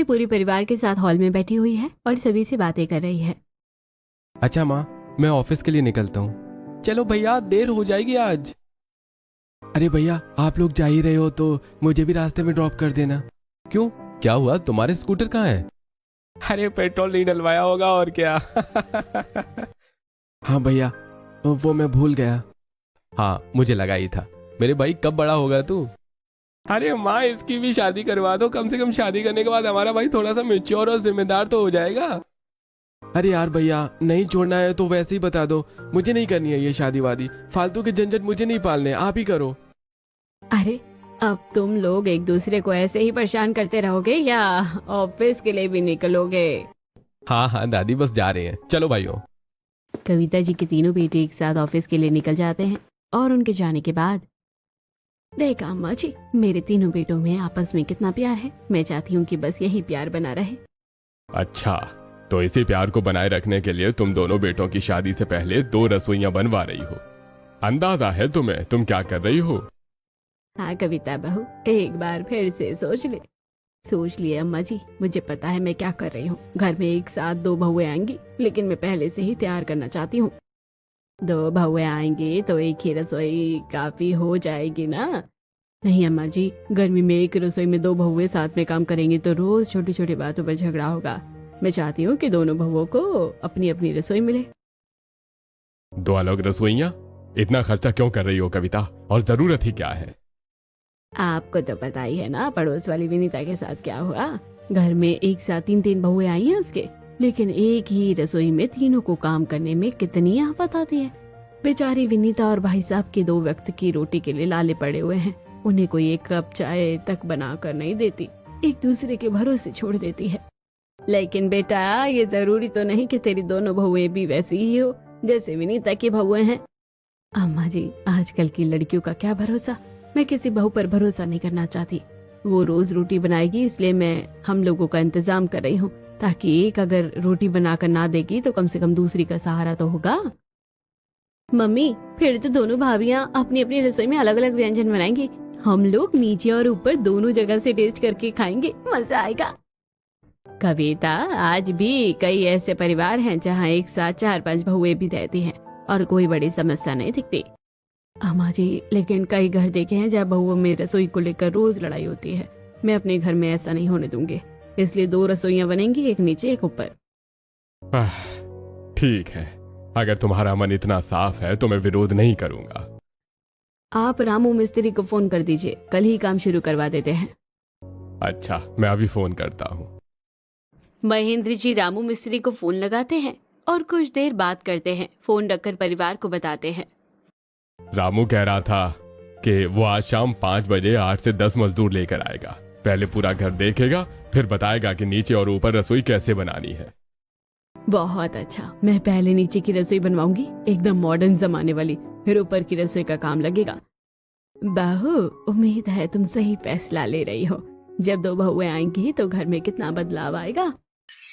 अपने पूरे परिवार के साथ हॉल में बैठी हुई है और सभी से बातें कर रही है। अच्छा माँ, मैं ऑफिस के लिए निकलता हूँ। चलो भैया, देर हो जाएगी आज। अरे भैया, आप लोग जा ही रहे हो तो मुझे भी रास्ते में ड्रॉप कर देना। क्यों, क्या हुआ? तुम्हारे स्कूटर कहाँ है? अरे पेट्रोल नहीं डलवाया होगा और क्या। हाँ भैया, वो मैं भूल गया। हाँ, मुझे लगा ही था। मेरे भाई, कब बड़ा होगा तू? अरे माँ, इसकी भी शादी करवा दो। कम से कम शादी करने के बाद हमारा भाई थोड़ा सा मैच्योर और जिम्मेदार तो हो जाएगा। अरे यार भैया, नहीं छोड़ना है तो वैसे ही बता दो। मुझे नहीं करनी है ये शादी वादी। फालतू के झंझट मुझे नहीं पालने, आप ही करो। अरे अब तुम लोग एक दूसरे को ऐसे ही परेशान करते रहोगे या ऑफिस के लिए भी निकलोगे? हाँ हाँ दादी, बस जा रहे हैं, चलो भाइयों। कविता जी के तीनों बेटे एक साथ ऑफिस के लिए निकल जाते हैं और उनके जाने के बाद, देखा अम्मा जी, मेरे तीनों बेटों में आपस में कितना प्यार है। मैं चाहती हूँ कि बस यही प्यार बना रहे। अच्छा, तो इसी प्यार को बनाए रखने के लिए तुम दोनों बेटों की शादी से पहले 2 रसोइयां बनवा रही हो। अंदाजा है तुम्हें तुम क्या कर रही हो? हाँ कविता बहू, एक बार फिर से सोच लिए अम्मा जी। मुझे पता है मैं क्या कर रही हूँ। घर में एक साथ 2 बहुएं आएंगी, लेकिन मैं पहले से ही तैयार करना चाहती हूँ। 2 बहुएं आएंगी तो एक ही रसोई काफी हो जाएगी ना? नहीं अम्मा जी, गर्मी में एक रसोई में 2 बहुएं साथ में काम करेंगी तो रोज छोटी छोटी बातों पर झगड़ा होगा। मैं चाहती हूँ कि दोनों बहुओं को अपनी अपनी रसोई मिले। 2 अलग रसोइयां? इतना खर्चा क्यों कर रही हो कविता, और जरूरत ही क्या है? आपको तो पता ही है ना पड़ोस वाली विनीता के साथ क्या हुआ। घर में एक साथ 3 बहुएं आई हैं उसके, लेकिन एक ही रसोई में तीनों को काम करने में कितनी आफत आती है। बेचारी विनीता और भाई साहब के 2 वक्त की रोटी के लिए लाले पड़े हुए हैं। उन्हें कोई एक कप चाय तक बना कर नहीं देती, एक दूसरे के भरोसे छोड़ देती है। लेकिन बेटा, ये जरूरी तो नहीं कि तेरी दोनों बहुएं भी वैसी ही हो जैसे विनीता की बहुएं हैं। अम्मा जी, आजकल की लड़कियों का क्या भरोसा। मैं किसी बहू पर भरोसा नहीं करना चाहती। वो रोज रोटी बनाएगी, इसलिए मैं हम लोगों का इंतजाम कर रही हूँ, ताकि एक अगर रोटी बनाकर ना देगी तो कम से कम दूसरी का सहारा तो होगा। मम्मी, फिर तो दोनों भाभियाँ अपनी अपनी रसोई में अलग अलग व्यंजन बनाएंगी। हम लोग नीचे और ऊपर दोनों जगह से टेस्ट करके खाएंगे, मजा आएगा। कविता, आज भी कई ऐसे परिवार हैं जहाँ एक साथ 4-5 बहुएं भी रहती हैं और कोई बड़ी समस्या नहीं दिखती। अम्मा जी, लेकिन कई घर देखे हैं जहाँ बहुओं में रसोई को लेकर रोज लड़ाई होती है। मैं अपने घर में ऐसा नहीं होने दूंगी, इसलिए 2 रसोइयां बनेंगी, एक नीचे एक ऊपर। ठीक है, अगर तुम्हारा मन इतना साफ है तो मैं विरोध नहीं करूंगा। आप रामू मिस्त्री को फोन कर दीजिए, कल ही काम शुरू करवा देते हैं। अच्छा, मैं अभी फोन करता हूँ। महेंद्र जी रामू मिस्त्री को फोन लगाते हैं और कुछ देर बात करते हैं। फोन रखकर परिवार को बताते हैं। रामू कह रहा था कि वो आज शाम 5 बजे 8 से 10 मजदूर लेकर आएगा। पहले पूरा घर देखेगा, फिर बताएगा कि नीचे और ऊपर रसोई कैसे बनानी है। बहुत अच्छा, मैं पहले नीचे की रसोई बनवाऊंगी, एकदम मॉडर्न जमाने वाली, फिर ऊपर की रसोई का काम लगेगा। बहू, उम्मीद है तुम सही फैसला ले रही हो। जब 2 बहुएं आएंगी तो घर में कितना बदलाव आएगा।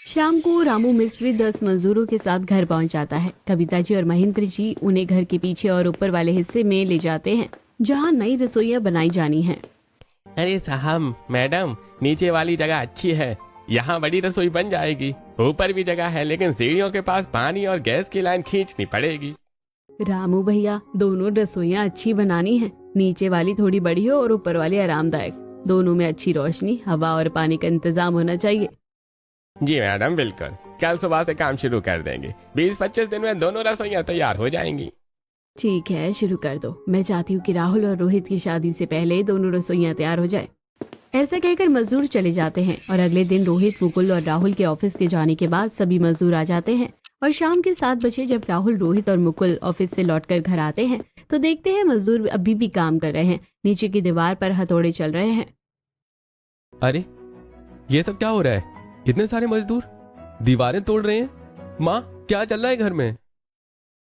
शाम को रामू मिस्त्री 10 मजदूरों के साथ घर पहुंच जाता है। कविता जी और महेंद्र जी उन्हें घर के पीछे और ऊपर वाले हिस्से में ले जाते हैं, जहां नई रसोइयां बनाई जानी हैं। अरे साहब, मैडम, नीचे वाली जगह अच्छी है, यहाँ बड़ी रसोई बन जाएगी। ऊपर भी जगह है, लेकिन सीढ़ियों के पास पानी और गैस की लाइन खींचनी पड़ेगी। रामू भैया, दोनों रसोइयां अच्छी बनानी है। नीचे वाली थोड़ी बड़ी हो और ऊपर वाली आरामदायक। दोनों में अच्छी रोशनी, हवा और पानी का इंतजाम होना चाहिए। जी मैडम, बिल्कुल, कल सुबह से काम शुरू कर देंगे। 20-25 दिन में दोनों रसोइयां तैयार हो जाएंगी। ठीक है, शुरू कर दो। मैं चाहती हूँ कि राहुल और रोहित की शादी से पहले दोनों रसोइयां तैयार हो जाए। ऐसा कहकर मजदूर चले जाते हैं और अगले दिन रोहित, मुकुल और राहुल के ऑफिस के जाने के बाद सभी मजदूर आ जाते हैं। और शाम के 7 बजे जब राहुल, रोहित और मुकुल ऑफिस से लौटकर घर आते हैं तो देखते हैं मजदूर अभी भी काम कर रहे हैं। नीचे की दीवार पर हथौड़े चल रहे हैं। अरे, ये सब क्या हो रहा है? इतने सारे मजदूर दीवारें तोड़ रहे हैं। माँ, क्या चल रहा है घर में?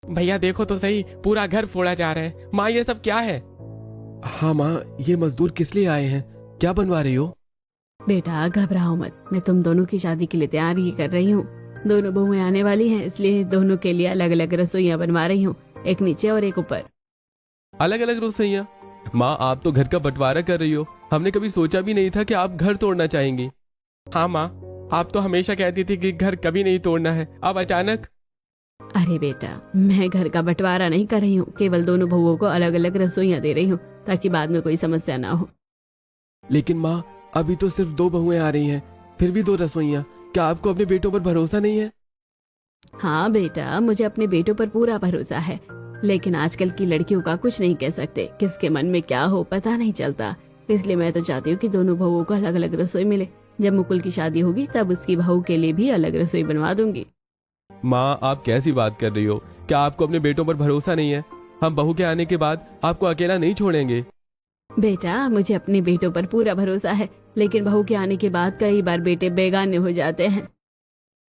भैया देखो तो सही, पूरा घर फोड़ा जा रहा है। माँ, ये सब क्या है? हाँ माँ, ये मजदूर किस लिए आए हैं? क्या बनवा रही हो? बेटा घबराओ मत, मैं तुम दोनों की शादी के लिए तैयार ही कर रही हूँ। दोनों बहुएं आने वाली हैं, इसलिए दोनों के लिए अलग अलग रसोइयां बनवा रही हूँ, एक नीचे और एक ऊपर। अलग अलग रसोइयां? माँ, आप तो घर का बंटवारा कर रही हो। हमने कभी सोचा भी नहीं था कि आप घर तोड़ना चाहेंगी। हाँ माँ, आप तो हमेशा कहती थी कि घर कभी नहीं तोड़ना है, अब अचानक। अरे बेटा, मैं घर का बंटवारा नहीं कर रही हूँ, केवल दोनों बहुओं को अलग अलग रसोइयाँ दे रही हूँ ताकि बाद में कोई समस्या ना हो। लेकिन माँ, अभी तो सिर्फ 2 बहुएं आ रही हैं, फिर भी 2 रसोइयाँ। क्या आपको अपने बेटों पर भरोसा नहीं है? हाँ बेटा, मुझे अपने बेटों पर पूरा भरोसा है, लेकिन आजकल की लड़कियों का कुछ नहीं कह सकते, किसके मन में क्या हो पता नहीं चलता। इसलिए मैं तो चाहती हूँ कि दोनों बहुओं को अलग अलग रसोई मिले। जब मुकुल की शादी होगी तब उसकी बहू के लिए भी अलग रसोई बनवा दूंगी। माँ, आप कैसी बात कर रही हो? क्या आपको अपने बेटों पर भरोसा नहीं है? हम बहू के आने के बाद आपको अकेला नहीं छोड़ेंगे। बेटा, मुझे अपने बेटों पर पूरा भरोसा है, लेकिन बहू के आने के बाद कई बार बेटे बेगाने हो जाते हैं।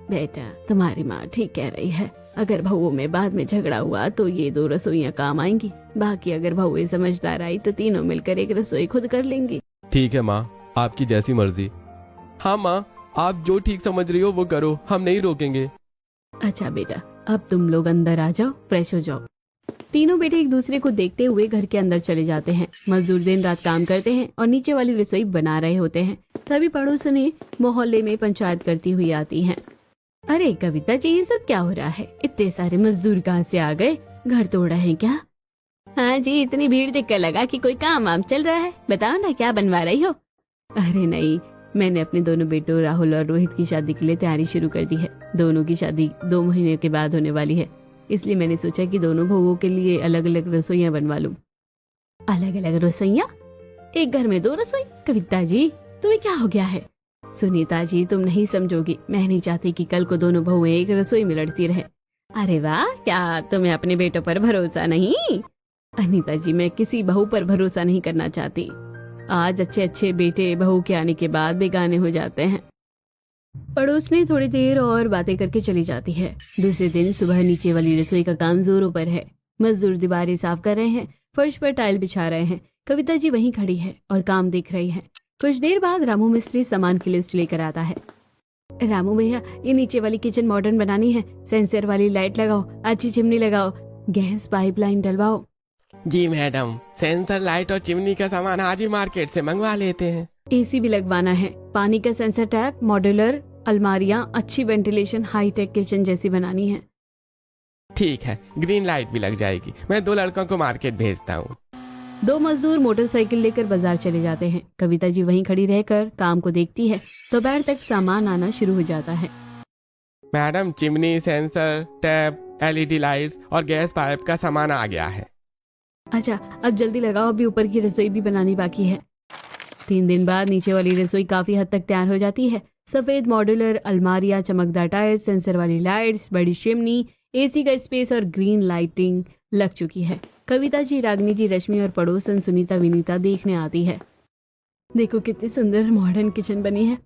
बेटा, तुम्हारी माँ ठीक कह रही है, अगर बहुओं में बाद में झगड़ा हुआ तो ये 2 रसोइयाँ काम आएंगी। बाकी अगर बहुएं समझदार आई तो तीनों मिलकर एक रसोई खुद कर लेंगी। ठीक है माँ, आपकी जैसी मर्जी। हाँ माँ, आप जो ठीक समझ रही हो वो करो, हम नहीं रोकेंगे। अच्छा बेटा, अब तुम लोग अंदर आ जाओ, फ्रेश हो जाओ। तीनों बेटे एक दूसरे को देखते हुए घर के अंदर चले जाते हैं। मजदूर दिन रात काम करते हैं और नीचे वाली रसोई बना रहे होते हैं। तभी पड़ोसनें मोहल्ले में पंचायत करती हुई आती हैं। अरे कविता जी, ये सब क्या हो रहा है? इतने सारे मजदूर कहाँ से आ गए? घर तोड़ रहे हैं क्या? हाँ जी, इतनी भीड़ देखकर लगा कि कोई काम वाम चल रहा है। बताओ ना, क्या बनवा रही हो? अरे नहीं, मैंने अपने दोनों बेटों राहुल और रोहित की शादी के लिए तैयारी शुरू कर दी है। दोनों की शादी 2 महीने के बाद होने वाली है, इसलिए मैंने सोचा कि दोनों बहुओं के लिए अलग अलग रसोइयाँ बनवा लूं। अलग अलग रसोइयाँ? एक घर में 2 रसोई? कविता जी, तुम्हें क्या हो गया है? सुनीता जी, तुम नहीं समझोगी, मैं नहीं चाहती कि कल को दोनों बहुएं एक रसोई में लड़ती रहे। अरे वाह, क्या तुम्हें अपने बेटों पर भरोसा नहीं? अनीता जी, मैं किसी बहू पर भरोसा नहीं करना चाहती। आज अच्छे अच्छे बेटे बहू के आने के बाद बेगाने हो जाते हैं। पड़ोसनी थोड़ी देर और बातें करके चली जाती है। दूसरे दिन सुबह नीचे वाली रसोई का काम जोरों पर है। मजदूर दीवारें साफ कर रहे हैं, फर्श पर टाइल बिछा रहे हैं। कविता जी वहीं खड़ी है और काम देख रही है। कुछ देर बाद रामू मिस्त्री सामान की लिस्ट लेकर आता है। रामू भैया, ये नीचे वाली किचन मॉडर्न बनानी है, सेंसर वाली लाइट लगाओ, अच्छी चिमनी लगाओ, गैस पाइपलाइन डलवाओ। जी मैडम, सेंसर लाइट और चिमनी का सामान आज ही मार्केट से मंगवा लेते हैं। एसी भी लगवाना है, पानी का सेंसर टैप, मॉड्यूलर अलमारियां, अच्छी वेंटिलेशन, हाईटेक किचन जैसी बनानी है। ठीक है, ग्रीन लाइट भी लग जाएगी। मैं 2 लड़कों को मार्केट भेजता हूँ। 2 मजदूर मोटरसाइकिल लेकर बाजार चले जाते हैं। कविता जी वहीं खड़ी रहकर काम को देखती है। दोपहर तक सामान आना शुरू हो जाता है। Madam, chimney, sensor, tap, LED lights और गैस पाइप का सामान आ गया है। अच्छा, अब जल्दी लगाओ, अभी ऊपर की रसोई भी बनानी बाकी है। 3 दिन बाद नीचे वाली रसोई काफी हद तक तैयार हो जाती है। सफेद मॉड्यूलर अलमारियां, चमकदार टाइल्स, सेंसर वाली लाइट्स, बड़ी चिमनी, एसी का स्पेस और ग्रीन लाइटिंग लग चुकी है। कविता जी, रागनी जी, रश्मि और पड़ोसन सुनीता विनीता देखने आती है। देखो कितनी सुंदर मॉडर्न किचन बनी है।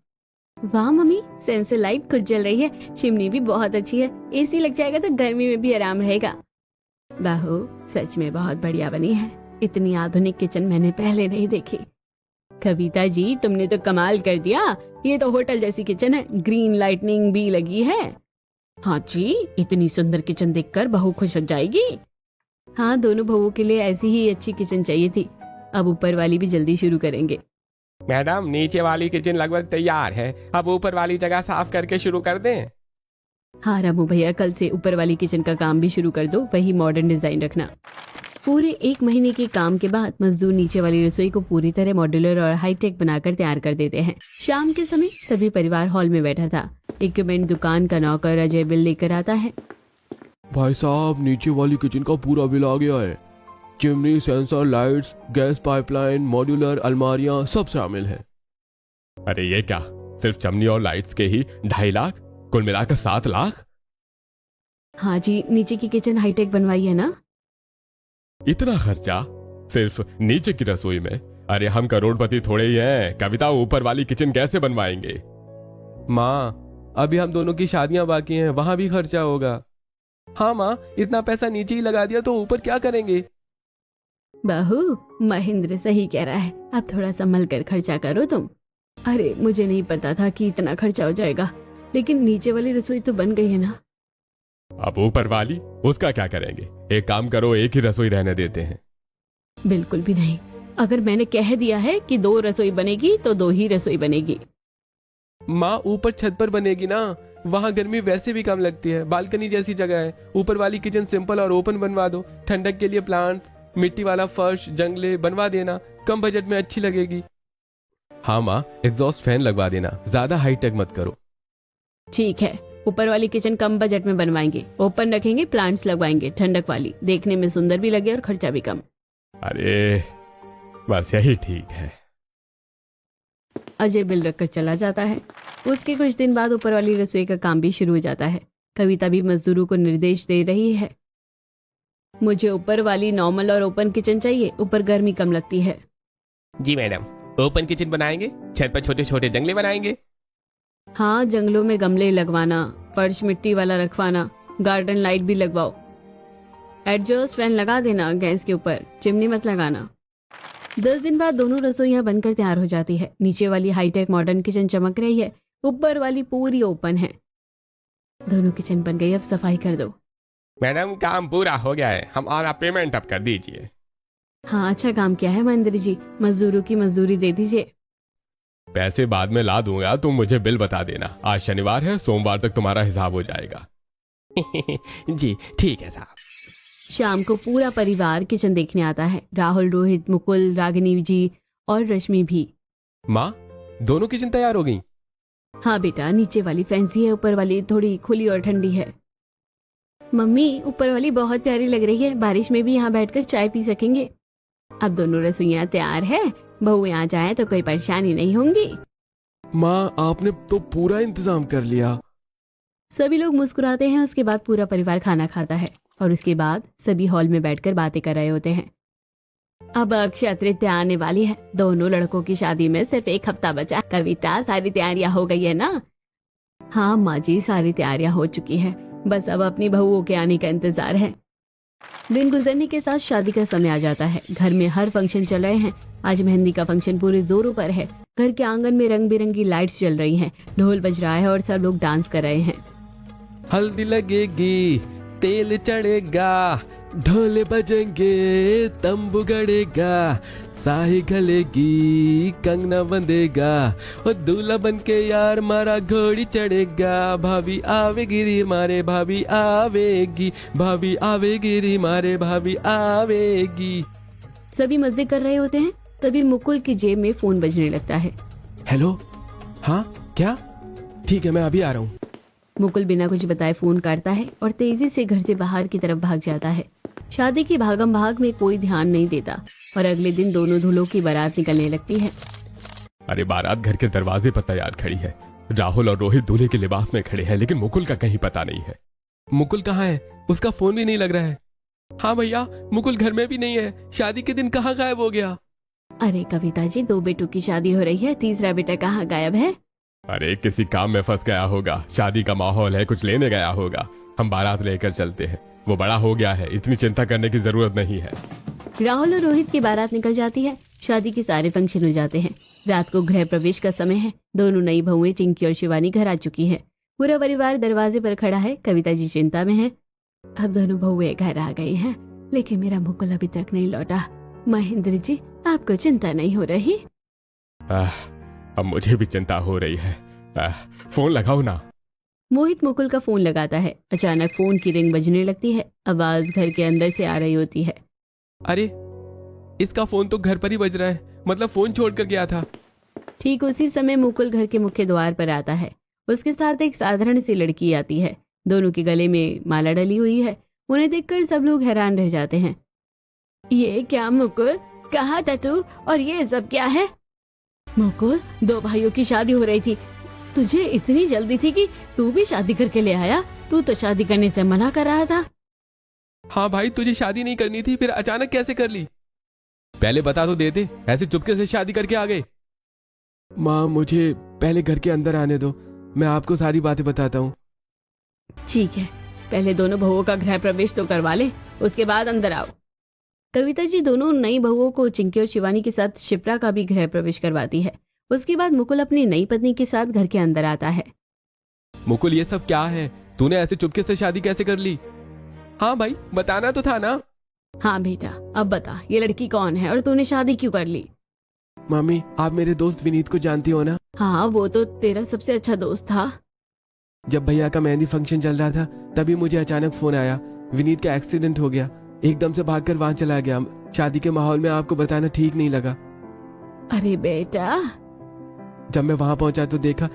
वाह मम्मी, सेंसर लाइट खुद जल रही है, चिमनी भी बहुत अच्छी है, एसी लग जाएगा तो गर्मी में भी आराम रहेगा। बहू, सच में बहुत बढ़िया बनी है। इतनी आधुनिक किचन मैंने पहले नहीं देखी। कविता जी, तुमने तो कमाल कर दिया, ये तो होटल जैसी किचन है, ग्रीन लाइटनिंग भी लगी है। हाँ जी, इतनी सुंदर किचन देखकर बहू खुश हो जाएगी। हाँ, दोनों बहुओं के लिए ऐसी ही अच्छी किचन चाहिए थी। अब ऊपर वाली भी जल्दी शुरू करेंगे। मैडम, नीचे वाली किचन लगभग तैयार है, अब ऊपर वाली जगह साफ करके शुरू कर दें। हाँ रामू भैया, कल से ऊपर वाली किचन का काम भी शुरू कर दो, वही मॉडर्न डिजाइन रखना। पूरे 1 महीने के काम के बाद मजदूर नीचे वाली रसोई को पूरी तरह मॉड्यूलर और हाईटेक बनाकर तैयार कर देते हैं। शाम के समय सभी परिवार हॉल में बैठा था। इक्विपमेंट दुकान का नौकर अजय बिल लेकर आता है। भाई साहब, नीचे वाली किचन का पूरा बिल आ गया है। Chimney, sensor, lights, gas pipeline, modular अलमारियां सब शामिल है। अरे ये क्या, सिर्फ चिमनी और लाइट्स के ही 2.5 लाख, कुल मिलाकर 7 लाख? हाँ जी, नीचे की किचन हाईटेक बनवाई है ना। इतना खर्चा सिर्फ नीचे की रसोई में? अरे हम करोड़पति थोड़े ही हैं, कविता ऊपर वाली किचन कैसे बनवाएंगे? माँ, अभी हम दोनों की शादियां बाकी हैं, वहां भी खर्चा होगा। हाँ माँ, इतना पैसा नीचे ही लगा दिया तो ऊपर क्या करेंगे? बहू, महेंद्र सही कह रहा है, अब थोड़ा संभल कर खर्चा करो तुम। अरे मुझे नहीं पता था कि इतना खर्चा हो जाएगा, लेकिन नीचे वाली रसोई तो बन गई है ना। अब ऊपर वाली, उसका क्या करेंगे? एक काम करो, एक ही रसोई रहने देते हैं। बिल्कुल भी नहीं, अगर मैंने कह दिया है कि 2 रसोई बनेगी तो 2 ही रसोई बनेगी। माँ ऊपर छत पर बनेगी ना, वहाँ गर्मी वैसे भी कम लगती है, बालकनी जैसी जगह है। ऊपर वाली किचन सिंपल और ओपन बनवा दो, ठंडक के लिए प्लांट, मिट्टी वाला फर्श, जंगले बनवा देना, कम बजट में अच्छी लगेगी। हाँ माँ, एग्जॉस्ट फैन लगवा देना, ज्यादा हाईटेक मत करो। ठीक है, ऊपर वाली किचन कम बजट में बनवाएंगे, ओपन रखेंगे, प्लांट्स लगवाएंगे, ठंडक वाली, देखने में सुंदर भी लगे और खर्चा भी कम। अरे बस यही ठीक है। अजय बिल रखकर चला जाता है। उसके कुछ दिन बाद ऊपर वाली रसोई का काम भी शुरू हो जाता है। कविता भी मजदूरों को निर्देश दे रही है। मुझे ऊपर वाली नॉर्मल और ओपन किचन चाहिए, ऊपर गर्मी कम लगती है। जी मैडम, ओपन किचन बनाएंगे, छत पर छोटे छोटे जंगले बनाएंगे। हाँ, जंगलों में गमले लगवाना, फर्श मिट्टी वाला रखवाना, गार्डन लाइट भी लगवाओ। एडजस्ट फैन लगा देना गैस के ऊपर, चिमनी मत लगाना। 10 दिन बाद दोनों रसोइयां बनकर तैयार हो जाती है। नीचे वाली हाईटेक मॉडर्न किचन चमक रही है, ऊपर वाली पूरी ओपन है। दोनों किचन बन गई, अब सफाई कर दो। मैडम काम पूरा हो गया है, हमारा पेमेंट अब कर दीजिए। हाँ, अच्छा काम किया है महेंद्र जी, मजदूरों की मजदूरी दे दीजिए। पैसे बाद में ला दूंगा, तुम मुझे बिल बता देना। आज शनिवार है, सोमवार तक तुम्हारा हिसाब हो जाएगा। जी ठीक है साहब। शाम को पूरा परिवार किचन देखने आता है। राहुल, रोहित, मुकुल, रागिनी जी और रश्मि भी। माँ, दोनों किचन तैयार हो गई? हाँ बेटा, नीचे वाली फैंसी है, ऊपर वाली थोड़ी खुली और ठंडी है। मम्मी, ऊपर वाली बहुत प्यारी लग रही है, बारिश में भी यहाँ बैठकर चाय पी सकेंगे। अब दोनों रसोइयाँ तैयार है, बहू यहाँ जाए तो कोई परेशानी नहीं होंगी। माँ, आपने तो पूरा इंतजाम कर लिया। सभी लोग मुस्कुराते हैं। उसके बाद पूरा परिवार खाना खाता है और उसके बाद सभी हॉल में बैठकर बातें कर रहे होते हैं। अब अक्षय तृतीया आने वाली है। दोनों लड़कों की शादी में सिर्फ एक हफ्ता बचा। कविता, सारी तैयारियां हो गई है ना? हाँ माँ जी, सारी तैयारियां हो चुकी है, बस अब अपनी बहुओं के आने का इंतजार है। दिन गुजरने के साथ शादी का समय आ जाता है। घर में हर फंक्शन चल रहे हैं। आज मेहंदी का फंक्शन पूरे जोरों पर है। घर के आंगन में रंग बिरंगी लाइट्स जल रही हैं, ढोल बज रहा है और सब लोग डांस कर रहे हैं। हल्दी लगेगी, तेल चढ़ेगा, ढोल बजेंगे, तंबू गड़ेगा, साही गलेगी, कंगना बंधेगा, और दूल्हा बन के यार मारा घोड़ी चढ़ेगा। भाभी आवेगी रे मारे भाभी आवेगी, भाभी आवेगी रे मारे भाभी आवेगी। सभी मजे कर रहे होते हैं, तभी मुकुल की जेब में फोन बजने लगता है। हेलो, हाँ क्या? ठीक है, मैं अभी आ रहा हूँ। मुकुल बिना कुछ बताए फोन काटता है और तेजी से घर से बाहर की तरफ भाग जाता है। शादी की भागम भाग में कोई ध्यान नहीं देता और अगले दिन दोनों दूल्हों की बारात निकलने लगती है। अरे बारात घर के दरवाजे पर तैयार खड़ी है। राहुल और रोहित दूल्हे के लिबास में खड़े हैं, लेकिन मुकुल का कहीं पता नहीं है। मुकुल कहाँ है? उसका फोन भी नहीं लग रहा है। हाँ भैया, मुकुल घर में भी नहीं है। शादी के दिन कहाँ गायब हो गया? अरे कविता जी, 2 बेटों की शादी हो रही है, तीसरा बेटा कहाँ गायब है? अरे किसी काम में फंस गया होगा। शादी का माहौल है, कुछ लेने गया होगा। हम बारात लेकर चलते हैं, वो बड़ा हो गया है, इतनी चिंता करने की जरूरत नहीं है। राहुल और रोहित की बारात निकल जाती है। शादी के सारे फंक्शन हो जाते हैं। रात को गृह प्रवेश का समय है। दोनों नई बहुएं चिंकी और शिवानी घर आ चुकी है। पूरा परिवार दरवाजे पर खड़ा है। कविता जी चिंता में है। अब दोनों बहुएं घर आ गई हैं, लेकिन मेरा मुकुल अभी तक नहीं लौटा। महेंद्र जी, आपको चिंता नहीं हो रही? अब मुझे भी चिंता हो रही है। फोन लगाओ ना। मोहित मुकुल का फोन लगाता है। अचानक फोन की रिंग बजने लगती है। आवाज घर के अंदर से आ रही होती है। अरे, इसका फोन तो घर पर ही बज रहा है, मतलब फोन छोड़कर गया था। ठीक उसी समय मुकुल घर के मुख्य द्वार पर आता है। उसके साथ एक साधारण सी लड़की आती है। दोनों के गले में माला डली हुई है। उन्हें देखकर सब लोग हैरान रह जाते हैं। ये क्या मुकुल, कहाँ था तू, और ये सब क्या है? मुकुल, 2 भाइयों की शादी हो रही थी, तुझे इतनी जल्दी थी कि तू भी शादी करके ले आया? तू तो शादी करने से मना कर रहा था। हाँ भाई, तुझे शादी नहीं करनी थी, फिर अचानक कैसे कर ली? पहले बता तो देते, ऐसे चुपके से शादी करके आ गए। माँ, मुझे पहले घर के अंदर आने दो, मैं आपको सारी बातें बताता हूँ। ठीक है, पहले दोनों बहुओं का गृह प्रवेश तो करवा ले, उसके बाद अंदर आओ। कविता जी दोनों नई बहुओं को चिंकी और शिवानी के साथ शिप्रा का भी गृह प्रवेश करवाती है। उसके बाद मुकुल अपनी नई पत्नी के साथ घर के अंदर आता है। मुकुल, ये सब क्या है? तूने ऐसे चुपके से शादी कैसे कर ली? हाँ भाई, बताना तो था ना। हाँ बेटा, अब बता, ये लड़की कौन है और तूने शादी क्यों कर ली? मम्मी, आप मेरे दोस्त विनीत को जानती हो ना? हाँ, वो तो तेरा सबसे अच्छा दोस्त था। जब भैया का मेहंदी फंक्शन चल रहा था तभी मुझे अचानक फोन आया, विनीत का एक्सीडेंट हो गया। एकदम से भागकर वहां चला गया। शादी के माहौल में आपको बताना ठीक नहीं लगा। अरे बेटा। जब मैं वहां पहुंचा तो देखा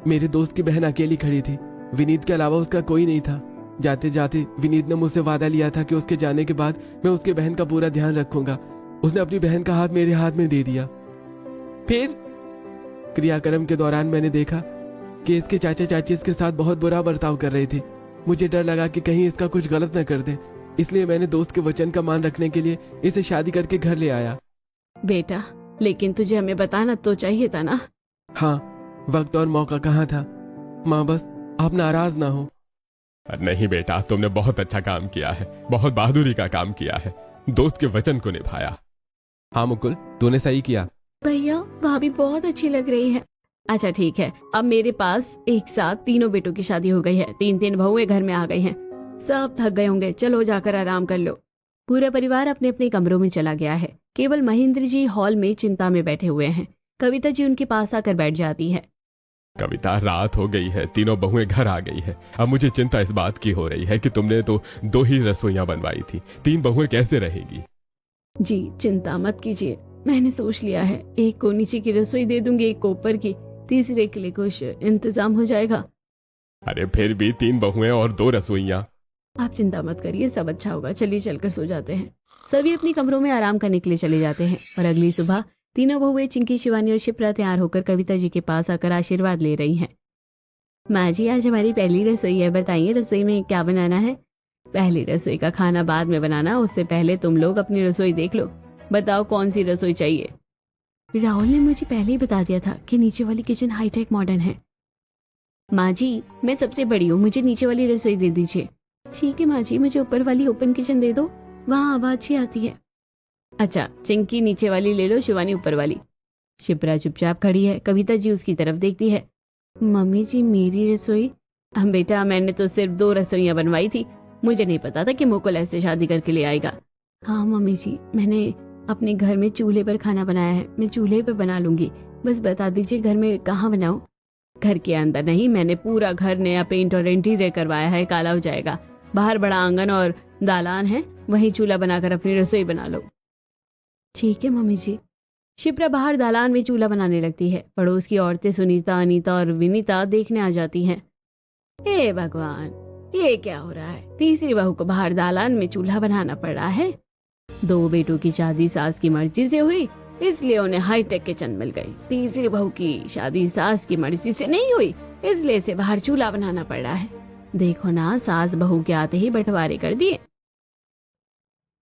मेरे दोस्त की बहन अकेली खड़ी थी। विनीत के अलावा उसका कोई नहीं था। जाते जाते विनीत ने मुझसे वादा लिया था कि उसके जाने के बाद मैं उसके बहन का पूरा ध्यान रखूंगा। उसने अपनी बहन का हाथ मेरे हाथ में दे दिया। फिर क्रियाक्रम के दौरान मैंने देखा कि इसके चाचा चाची इसके साथ बहुत बुरा बर्ताव कर रहे थे। मुझे डर लगा कि कहीं इसका कुछ गलत न कर दे, इसलिए मैंने दोस्त के वचन का मान रखने के लिए इसे शादी करके घर ले आया। बेटा, लेकिन तुझे हमें बताना तो चाहिए था ना। हाँ, वक्त और मौका कहाँ था। माँ, बस आप नाराज ना हो। नहीं बेटा, तुमने बहुत अच्छा काम किया है, बहुत बहादुरी का काम किया है, दोस्त के वचन को निभाया। हाँ मुकुल, तूने सही किया। भैया, भाभी बहुत अच्छी लग रही है। अच्छा ठीक है, अब मेरे पास एक साथ तीनों बेटों की शादी हो गई है। 3-3 बहुएं घर में आ गई हैं। सब थक गए होंगे, चलो जाकर आराम कर लो। पूरा परिवार अपने अपने कमरों में चला गया है। केवल महेंद्र जी हॉल में चिंता में बैठे हुए हैं। कविता जी उनके पास आकर बैठ जाती है। कविता, रात हो गई है, तीनों बहुएं घर आ गई है। अब मुझे चिंता इस बात की हो रही है कि तुमने तो 2 ही रसोइयां बनवाई थी, 3 बहुएं कैसे रहेगी? जी चिंता मत कीजिए, मैंने सोच लिया है। एक को नीचे की रसोई दे दूंगी, एक को ऊपर की, तीसरे के लिए कुछ इंतजाम हो जाएगा। अरे फिर भी 3 बहुएं और 2 रसोइयां। आप चिंता मत करिए, सब अच्छा होगा। चलिए चलकर सो जाते हैं। सभी अपने कमरों में आराम करने के लिए चले जाते हैं और अगली सुबह तीनों बहुएं चिंकी, शिवानी और शिप्रा तैयार होकर कविता जी के पास आकर आशीर्वाद ले रही हैं। माँ जी, आज हमारी पहली रसोई है, बताइए रसोई में क्या बनाना है? पहली रसोई का खाना बाद में बनाना, उससे पहले तुम लोग अपनी रसोई देख लो। बताओ कौन सी रसोई चाहिए? राहुल ने मुझे पहले ही बता दिया था कि नीचे वाली किचन हाईटेक मॉडर्न है। माँ जी, मैं सबसे बड़ी हूँ, मुझे नीचे वाली रसोई दे दीजिए। ठीक है माँ जी, मुझे ऊपर वाली ओपन किचन दे दो, वहाँ आवाज अच्छी आती है। अच्छा, चिंकी नीचे वाली ले लो, शिवानी ऊपर वाली। शिप्रा चुपचाप खड़ी है। कविता जी उसकी तरफ देखती है। मम्मी जी, मेरी रसोई? हम बेटा, मैंने तो सिर्फ 2 रसोइयां बनवाई थी, मुझे नहीं पता था कि मुकुल ऐसे शादी करके ले आएगा। हाँ मम्मी जी, मैंने अपने घर में चूल्हे पर खाना बनाया है, मैं चूल्हे पर बना लूंगी, बस बता दीजिए घर में कहाँ बनाऊं? घर के अंदर नहीं, मैंने पूरा घर नया पेंट और इंटीरियर करवाया है, काला हो जाएगा। बाहर बड़ा आंगन और दालान है, वहीं चूल्हा बनाकर अपनी रसोई बना लो। ठीक है मम्मी जी। शिप्रा बाहर दालान में चूल्हा बनाने लगती है। पड़ोस की औरतें सुनीता, अनीता और विनीता देखने आ जाती हैं। हे भगवान, ये क्या हो रहा है? तीसरी बहू को बाहर दालान में चूल्हा बनाना पड़ रहा है। 2 बेटों की शादी सास की मर्जी से हुई, इसलिए उन्हें हाईटेक किचन मिल गई। तीसरी बहू की शादी सास की मर्जी से नहीं हुई, इसलिए इसे बाहर चूल्हा बनाना पड़ रहा है। देखो ना, सास बहू के आते ही बंटवारे कर दिए।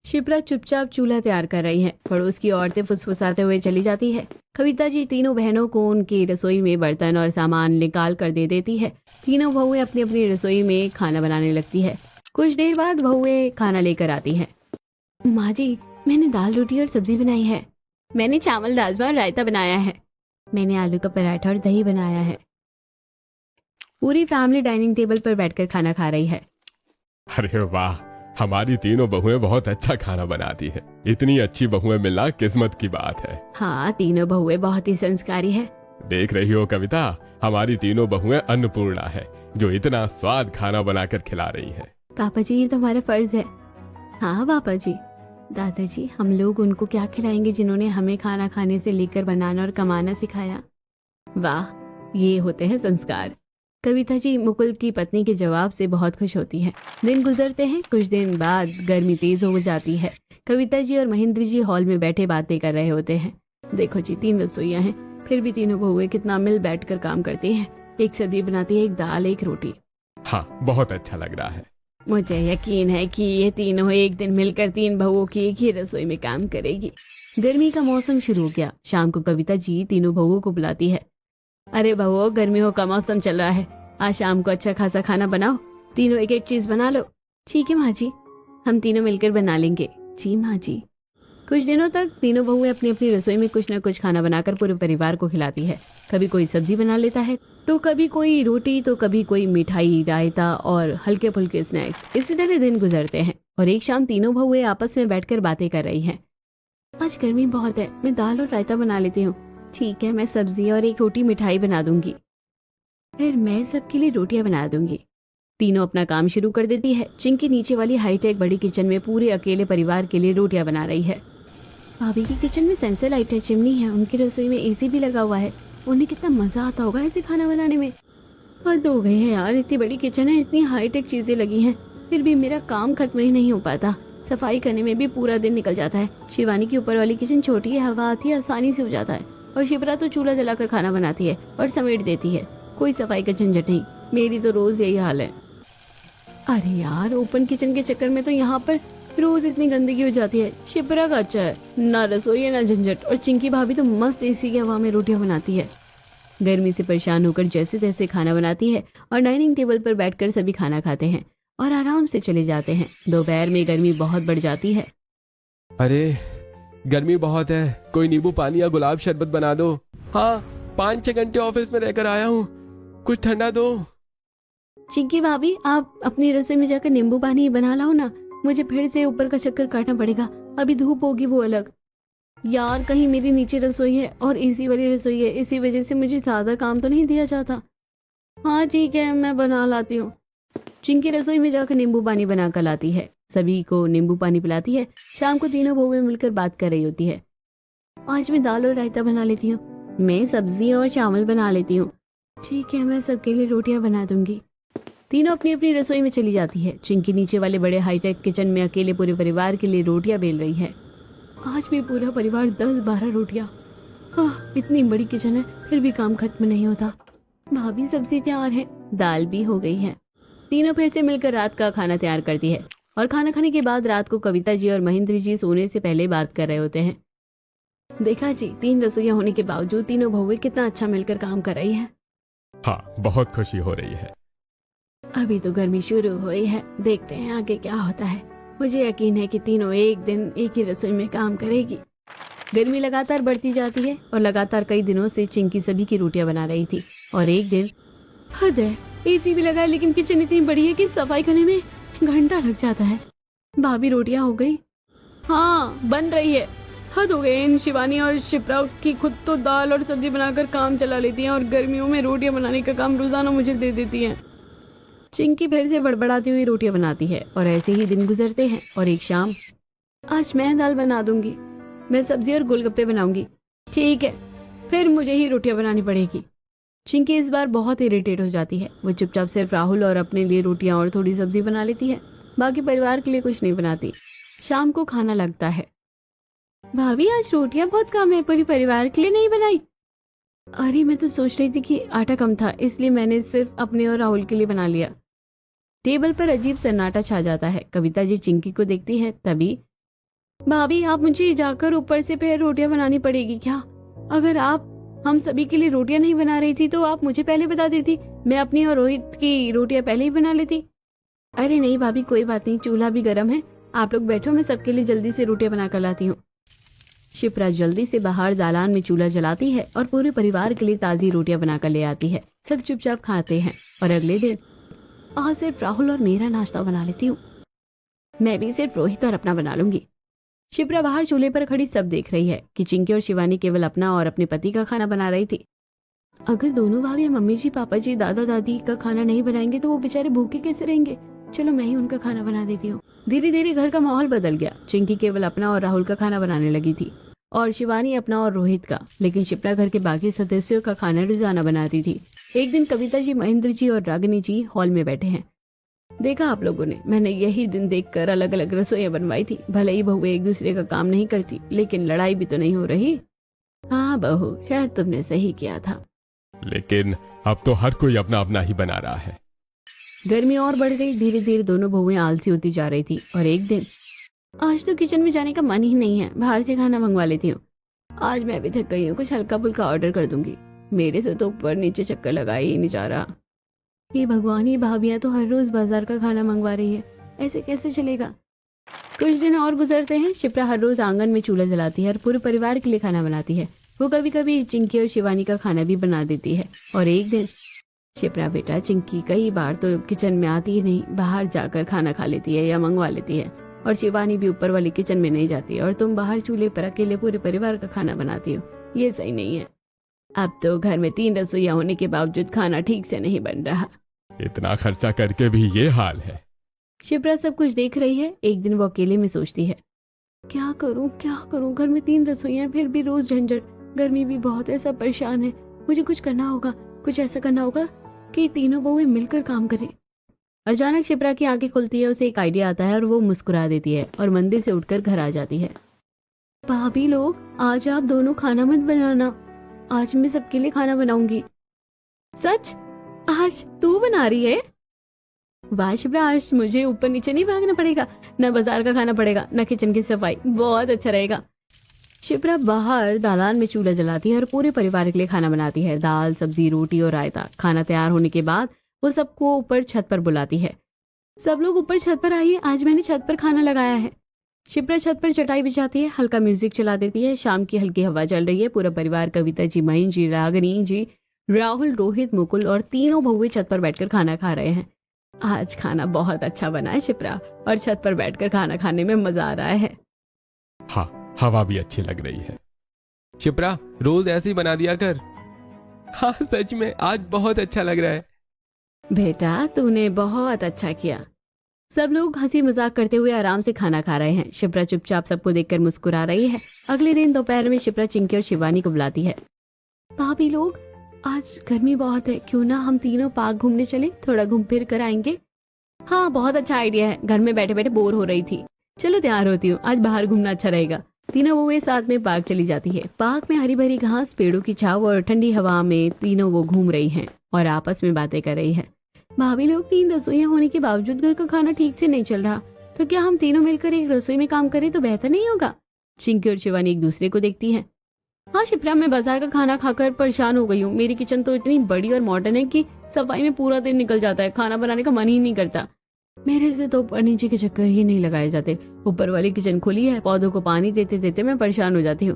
शिप्रा चुपचाप चूल्हा तैयार कर रही है। पड़ोस की औरतें फुसफुसाते हुए चली जाती है। कविता जी तीनों बहनों को उनकी रसोई में बर्तन और सामान निकाल कर दे देती है। तीनों बहुएं अपनी अपनी रसोई में खाना बनाने लगती है। कुछ देर बाद बहुएं खाना लेकर आती हैं। माँ जी, मैंने दाल, रोटी और सब्जी बनाई है। मैंने चावल, राजमा और रायता बनाया है। मैंने आलू का पराठा और दही बनाया है। पूरी फैमिली डाइनिंग टेबल पर बैठकर खाना खा रही है। अरे वाह, हमारी तीनों बहुएं बहुत अच्छा खाना बनाती है। इतनी अच्छी बहुएं मिलना किस्मत की बात है। हाँ, तीनों बहुएं बहुत ही संस्कारी है। देख रही हो कविता, हमारी तीनों बहुएं अन्नपूर्णा है, जो इतना स्वाद खाना बनाकर खिला रही है। पापा जी, ये तो हमारा फर्ज है। हाँ पापा जी। दादाजी, हम लोग उनको क्या खिलाएंगे जिन्होंने हमें खाना खाने से लेकर बनाना और कमाना सिखाया? वाह, ये होते हैं संस्कार। कविता जी मुकुल की पत्नी के जवाब से बहुत खुश होती है। दिन गुजरते हैं। कुछ दिन बाद गर्मी तेज हो जाती है। कविता जी और महेंद्र जी हॉल में बैठे बातें कर रहे होते हैं। देखो जी, 3 रसोइयां हैं, फिर भी तीनों बहुएं कितना मिल बैठकर काम करती हैं। एक सब्जी बनाती है, एक दाल, एक रोटी। हाँ, बहुत अच्छा लग रहा है। मुझे यकीन है कि ये तीनों एक दिन मिलकर 3 बहुओं की एक ही रसोई में काम करेगी। गर्मी का मौसम शुरू हो गया। शाम को कविता जी तीनों बहुओं को बुलाती है। अरे बहुओं, गर्मियों का मौसम चल रहा है, आज शाम को अच्छा खासा खाना बनाओ। तीनों एक एक चीज बना लो। ठीक है माँ जी, हम तीनों मिलकर बना लेंगे। जी माँ जी। कुछ दिनों तक तीनों बहुएं अपनी अपनी रसोई में कुछ न कुछ खाना बनाकर पूरे परिवार को खिलाती है। कभी कोई सब्जी बना लेता है, तो कभी कोई रोटी, तो कभी कोई मिठाई, रायता और हल्के फुल्के स्नैक्स। इसी तरह दिन गुजरते हैं और एक शाम तीनों बहुएं आपस में बैठकर बातें कर रही हैं। आज गर्मी बहुत है, मैं दाल और रायता बना लेती हूँ। ठीक है, मैं सब्जी और एक रोटी मिठाई बना दूंगी। फिर मैं सबके लिए रोटियां बना दूंगी। तीनों अपना काम शुरू कर देती है। चिंकी नीचे वाली हाईटेक बड़ी किचन में पूरे अकेले परिवार के लिए रोटियां बना रही है। भाभी की किचन में सेंसर लाइट है, चिमनी है, उनकी रसोई में एसी भी लगा हुआ है। उन्हें कितना मजा आता होगा ऐसे खाना बनाने में। हद हो गई है यार, इतनी बड़ी किचन है, इतनी हाईटेक चीजें लगी हैं, फिर भी मेरा काम खत्म ही नहीं हो पाता। सफाई करने में भी पूरा दिन निकल जाता है। शिवानी की ऊपर वाली किचन छोटी है, हवा आती है, आसानी से हो जाता है। और शिप्रा तो चूल्हा जलाकर खाना बनाती है और समेट देती है, कोई सफाई का झंझट नहीं। मेरी तो रोज यही हाल है। अरे यार, ओपन किचन के चक्कर में तो यहाँ पर रोज इतनी गंदगी हो जाती है। शिप्रा का अच्छा है, ना रसोई है ना झंझट। और चिंकी भाभी तो मस्त एसी की हवा में रोटियां बनाती है। गर्मी से परेशान होकर जैसे तैसे खाना बनाती है और डाइनिंग टेबल पर बैठकर सभी खाना खाते हैं और आराम से चले जाते हैं। दोपहर में गर्मी बहुत बढ़ जाती है। अरे गर्मी बहुत है, कोई नींबू पानी या गुलाब शरबत बना दो। हाँ, 5-6 घंटे ऑफिस में रहकर आया हूँ, कुछ ठंडा दो। चिंकी भाभी, आप अपनी रसोई में जाकर नींबू पानी बना लाओ ना, मुझे फिर से ऊपर का चक्कर काटना पड़ेगा। अभी धूप होगी वो अलग। यार, कहीं मेरी नीचे रसोई है और एसी वाली रसोई है, इसी वजह से मुझे ज्यादा काम तो नहीं दिया जाता। हाँ ठीक है, मैं बना लाती हूँ। चिंकी रसोई में जाकर नींबू पानी बनाकर लाती है, सभी को नींबू पानी पिलाती है। शाम को तीनों बहुएं मिलकर बात कर रही होती है। आज मैं दाल और रायता बना लेती हूँ। मैं सब्जी और चावल बना लेती हूँ। ठीक है, मैं सबके लिए रोटियां बना दूंगी। तीनों अपनी अपनी रसोई में चली जाती है। चिंकी नीचे वाले बड़े हाईटेक किचन में अकेले पूरे परिवार के लिए रोटियां बेल रही है। आज भी पूरा परिवार 10-12 रोटियां। इतनी बड़ी किचन है, फिर भी काम खत्म नहीं होता। भाभी सब्जी तैयार है, दाल भी हो गई है। तीनों फिर से मिलकर रात का खाना तैयार करती है और खाना खाने के बाद रात को कविता जी और महेंद्र जी सोने से पहले बात कर रहे होते हैं। देखा जी, 3 रसोइयां होने के बावजूद तीनों बहुएं कितना अच्छा मिलकर काम कर रही है। हाँ, बहुत खुशी हो रही है। अभी तो गर्मी शुरू हुई है, देखते हैं आगे क्या होता है। मुझे यकीन है कि तीनों एक दिन एक ही रसोई में काम करेगी। गर्मी लगातार बढ़ती जाती है और लगातार कई दिनों से चिंकी सभी की रोटियां बना रही थी। और एक दिन, हद है, एसी भी लगा है लेकिन किचन इतनी बड़ी है कि सफाई करने में घंटा लग जाता है। भाभी रोटियां हो गई? हाँ, बन रही है। हद हो गई इन शिवानी और शिप्रा की, खुद तो दाल और सब्जी बनाकर काम चला लेती हैं और गर्मियों में रोटियां बनाने का काम रोजाना मुझे दे देती हैं। चिंकी फिर से बड़बड़ाती हुई रोटियां बनाती है और ऐसे ही दिन गुजरते हैं। और एक शाम, आज मैं दाल बना दूंगी, मैं सब्जी और गोलगप्पे बनाऊंगी। ठीक है, फिर मुझे ही रोटियां बनानी पड़ेगी। चिंकी इस बार बहुत इरिटेट हो जाती है। वो चुपचाप सिर्फ राहुल और अपने लिए रोटियां और थोड़ी सब्जी बना लेती है, बाकी परिवार के लिए कुछ नहीं बनाती। शाम को खाना लगता है। भाभी, आज रोटियां बहुत कम है, पूरी परिवार के लिए नहीं बनाई? अरे, मैं तो सोच रही थी कि आटा कम था, इसलिए मैंने सिर्फ अपने और राहुल के लिए बना लिया। टेबल पर अजीब सन्नाटा छा जाता है। कविता जी चिंकी को देखती है। तभी, भाभी, आप मुझे जाकर ऊपर से फिर रोटियां बनानी पड़ेगी क्या? अगर आप हम सभी के लिए रोटियां नहीं बना रही थी तो आप मुझे पहले बता देती, मैं अपनी और रोहित की रोटियां पहले ही बना लेती। अरे नहीं भाभी, कोई बात नहीं, चूल्हा भी गर्म है, आप लोग बैठो, मैं सबके लिए जल्दी से रोटियां बना कर लाती हूँ। शिप्रा जल्दी से बाहर दालान में चूल्हा जलाती है और पूरे परिवार के लिए ताजी रोटियां बनाकर ले आती है। सब चुपचाप खाते हैं। और अगले दिन, आज सिर्फ राहुल और मेरा नाश्ता बना लेती हूँ, मैं भी सिर्फ रोहित और अपना बना लूंगी। शिप्रा बाहर चूल्हे पर खड़ी सब देख रही है कि चिंकी और शिवानी केवल अपना और अपने पति का खाना बना रही थी। अगर दोनों भाभी मम्मी जी, पापा जी, दादा दादी का खाना नहीं बनाएंगे तो वो बेचारे भूखे कैसे रहेंगे। चलो मैं ही उनका खाना बना देती हूँ। धीरे धीरे घर का माहौल बदल गया। चिंकी केवल अपना और राहुल का खाना बनाने लगी थी और शिवानी अपना और रोहित का, लेकिन शिप्रा घर के बाकी सदस्यों का खाना रोजाना बनाती थी। एक दिन कविता जी, महेंद्र जी और रागिनी जी हॉल में बैठे हैं। देखा आप लोगों ने, मैंने यही दिन देखकर अलग अलग रसोइयां बनवाई थी। भले ही बहुएं एक दूसरे का काम नहीं करती, लेकिन लड़ाई भी तो नहीं हो रही। हाँ बहू, शायद तुमने सही किया था, लेकिन अब तो हर कोई अपना अपना ही बना रहा है। गर्मी और बढ़ गई। धीरे धीरे दोनों बहुएं आलसी होती जा रही थी। और एक दिन, आज तो किचन में जाने का मन ही नहीं है, बाहर से खाना मंगवा लेती हूँ। आज मैं भी थक गई हूँ, कुछ हल्का फुल्का ऑर्डर कर दूंगी। मेरे से तो ऊपर नीचे चक्कर लगाए ही नहीं जा रहा। ये भगवान, ये भाभियां तो हर रोज बाजार का खाना मंगवा रही है, ऐसे कैसे चलेगा। कुछ दिन और गुजरते हैं। शिप्रा हर रोज आंगन में चूल्हा जलाती है और पूरे परिवार के लिए खाना बनाती है। वो कभी कभी चिंकी और शिवानी का खाना भी बना देती है। और एक दिन, शिप्रा बेटा, चिंकी कई बार तो किचन में आती ही नहीं, बाहर जाकर खाना खा लेती है या मंगवा लेती है। और शिवानी भी ऊपर वाली किचन में नहीं जाती और तुम बाहर चूल्हे पर अकेले पूरे परिवार का खाना बनाती हो। ये सही नहीं है। अब तो घर में 3 रसोइयां होने के बावजूद खाना ठीक से नहीं बन रहा। इतना खर्चा करके भी ये हाल है। शिप्रा सब कुछ देख रही है। एक दिन वो अकेले में सोचती है, क्या करूं, घर में 3 रसोइयां, फिर भी रोज झंझट, गर्मी भी बहुत है, सब परेशान है। मुझे कुछ करना होगा, कुछ ऐसा करना होगा कि तीनों बहुएं मिलकर काम करें। अचानक शिप्रा की आंखें खुलती है, उसे एक आइडिया आता है और वो मुस्कुरा देती है और मंदिर से उठकर घर आ जाती है। भाभी लोग, आज आप दोनों खाना मत बनाना, आज मैं सबके लिए खाना बनाऊंगी। सच? आज तू बना रही है? वाह शिप्रा, आज मुझे ऊपर नीचे नहीं भागना पड़ेगा, न बाजार का खाना पड़ेगा, न किचन की सफाई, बहुत अच्छा रहेगा। शिप्रा बाहर दालान में चूल्हा जलाती है और पूरे परिवार के लिए खाना बनाती है। दाल, सब्जी, रोटी और रायता। खाना तैयार होने के बाद वो सबको ऊपर छत पर बुलाती है। सब लोग ऊपर छत पर आइए, आज मैंने छत पर खाना लगाया है। शिप्रा छत पर चटाई बिछाती है, हल्का म्यूजिक चला देती है। शाम की हल्की हवा चल रही है। पूरा परिवार, कविता जी, महीन जी, रागिनी जी, राहुल, रोहित, मुकुल और तीनों बहुएं छत पर बैठकर खाना खा रहे हैं। आज खाना बहुत अच्छा बना है शिप्रा, और छत पर बैठकर खाना खाने में मजा आ रहा है। हाँ, हवा भी अच्छी लग रही है। शिप्रा, रोज ऐसे ही बना दिया कर। हाँ सच में, आज बहुत अच्छा लग रहा है। बेटा, तूने बहुत अच्छा किया। सब लोग हंसी मजाक करते हुए आराम से खाना खा रहे हैं। शिप्रा चुपचाप सबको देखकर मुस्कुरा रही है। अगले दिन दोपहर में शिप्रा चिंकी और शिवानी को बुलाती है। भाभी लोग, आज गर्मी बहुत है, क्यों ना हम तीनों पार्क घूमने चले, थोड़ा घूम फिर कर आएंगे। हाँ, बहुत अच्छा आइडिया है, घर में बैठे बैठे बोर हो रही थी। चलो तैयार होती हूँ, आज बाहर घूमना अच्छा रहेगा। तीनों बहुएं साथ में पार्क चली जाती है। पार्क में हरी भरी घास, पेड़ों की छाव और ठंडी हवा में तीनों वो घूम रही हैं और आपस में बातें कर रही है। भाभी लोग, 3 रसोइयां होने के बावजूद घर का खाना ठीक से नहीं चल रहा, तो क्या हम तीनों मिलकर एक रसोई में काम करें तो बेहतर नहीं होगा? चिंकी और शिवानी एक दूसरे को देखती है। हाँ शिप्रा, मैं बाजार का खाना खाकर परेशान हो गई हूँ। मेरी किचन तो इतनी बड़ी और मॉडर्न है कि सफाई में पूरा दिन निकल जाता है, खाना बनाने का मन ही नहीं करता। मेरे से तो ऊपर नीचे के चक्कर ही नहीं लगाए जाते। ऊपर वाली किचन खुली है, पौधों को पानी देते देते मैं परेशान हो जाती हूँ,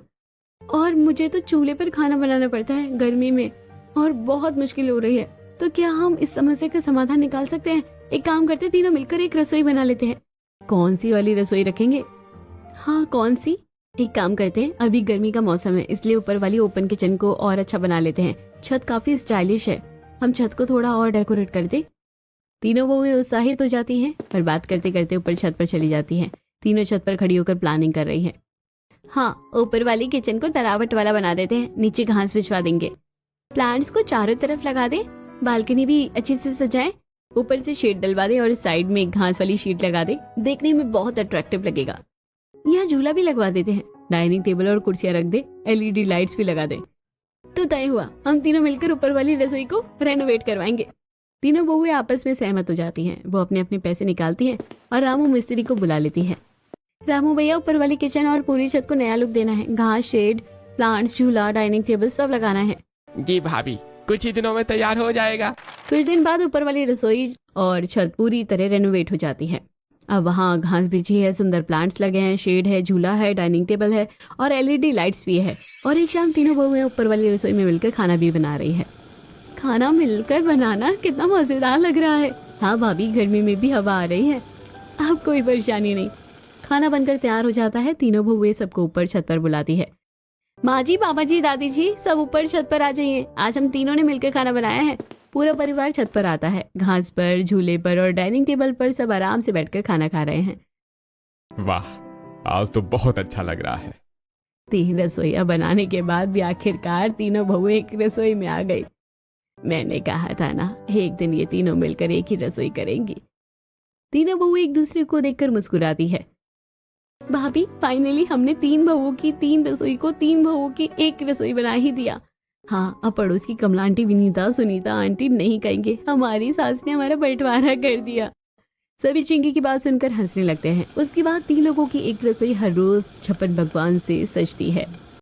और मुझे तो चूल्हे पर खाना बनाना पड़ता है गर्मी में, और बहुत मुश्किल हो रही है। तो क्या हम इस समस्या का समाधान निकाल सकते हैं? एक काम करते, तीनों मिलकर एक रसोई बना लेते हैं। कौन सी वाली रसोई रखेंगे? हाँ, कौन सी? एक काम करते हैं, अभी गर्मी का मौसम है, इसलिए ऊपर वाली ओपन किचन को और अच्छा बना लेते हैं। छत काफी स्टाइलिश है, हम छत को थोड़ा और डेकोरेट कर दे। तीनों बहुएं उत्साहित हो जाती हैं और बात करते करते ऊपर छत पर चली जाती हैं। तीनों छत पर खड़ी होकर प्लानिंग कर रही है। हाँ, ऊपर वाली किचन को तरावट वाला बना देते हैं, नीचे घास बिछवा देंगे, प्लांट्स को चारों तरफ लगा दे, बालकनी भी अच्छे से सजाएं, ऊपर से शेड डलवा दे और साइड में घास वाली शीट लगा दे, देखने में बहुत अट्रैक्टिव लगेगा। यहाँ झूला भी लगवा देते हैं, डाइनिंग टेबल और कुर्सियां रख दे, एलईडी लाइट्स भी लगा दे। तो तय हुआ, हम तीनों मिलकर ऊपर वाली रसोई को रेनोवेट करवाएंगे। तीनों बहुएं आपस में सहमत हो जाती हैं। वो अपने अपने पैसे निकालती हैं और रामू मिस्त्री को बुला लेती है। रामू भैया, ऊपर वाली किचन और पूरी छत को नया लुक देना है, घास, शेड, प्लांट्स, झूला, डाइनिंग टेबल सब लगाना है। जी भाभी, कुछ ही दिनों में तैयार हो जाएगा। कुछ दिन बाद ऊपर वाली रसोई और छत पूरी तरह रेनोवेट हो जाती है। अब वहाँ घास बिछी है, सुंदर प्लांट्स लगे हैं, शेड है, झूला है, डाइनिंग टेबल है और एलईडी लाइट्स भी है। और एक शाम तीनों बहुएं ऊपर वाली रसोई में मिलकर खाना भी बना रही है। खाना मिलकर बनाना कितना मजेदार लग रहा है। हाँ भाभी, गर्मी में भी हवा आ रही है, अब कोई परेशानी नहीं। खाना बनकर तैयार हो जाता है। तीनों बहुएं सबको ऊपर छत पर बुलाती है। माँ जी, पापा जी, दादी जी, सब ऊपर छत पर आ जाइए, आज हम तीनों ने मिलकर खाना बनाया है। पूरा परिवार छत पर आता है। घास पर, झूले पर और डाइनिंग टेबल पर सब आराम से बैठकर खाना खा रहे हैं। वाह, आज तो बहुत अच्छा लग रहा है। 3 रसोइयां बनाने के बाद भी आखिरकार तीनों बहुएं एक रसोई में आ गई। मैंने कहा था ना, एक दिन ये तीनों मिलकर एक ही रसोई करेंगी। तीनों बहुएं एक दूसरे को देखकर मुस्कुराती है। भाभी, फाइनली हमने 3 बहुओं की 3 रसोई को 3 बहुओं की एक रसोई बना ही दिया। हाँ, अब पड़ोस की कमला आंटी, विनीता, सुनीता आंटी नहीं कहेंगे, हमारी सास ने हमारा बंटवारा कर दिया। सभी चिंकी की बात सुनकर हंसने लगते हैं। उसके बाद 3 लोगों की एक रसोई हर रोज छप्पन भगवान से सजती है।